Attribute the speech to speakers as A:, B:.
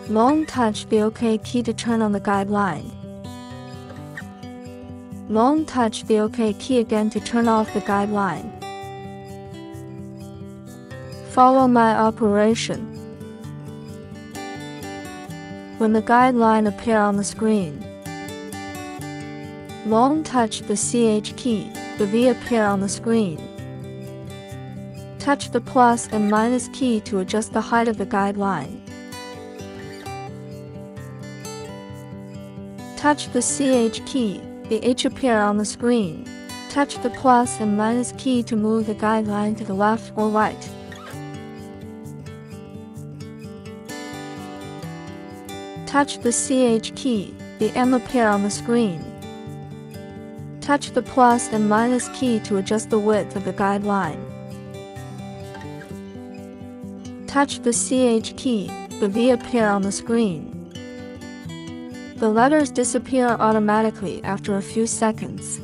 A: Long touch the OK key to turn on the guideline. Long touch the OK key again to turn off the guideline. Follow my operation. When the guideline appears on the screen, long touch the CH key, the V appear on the screen. Touch the plus and minus key to adjust the height of the guideline. Touch the CH key, the H appear on the screen. Touch the plus and minus key to move the guideline to the left or right. Touch the CH key, the M appear on the screen. Touch the plus and minus key to adjust the width of the guideline. Touch the CH key, the V appear on the screen. The letters disappear automatically after a few seconds.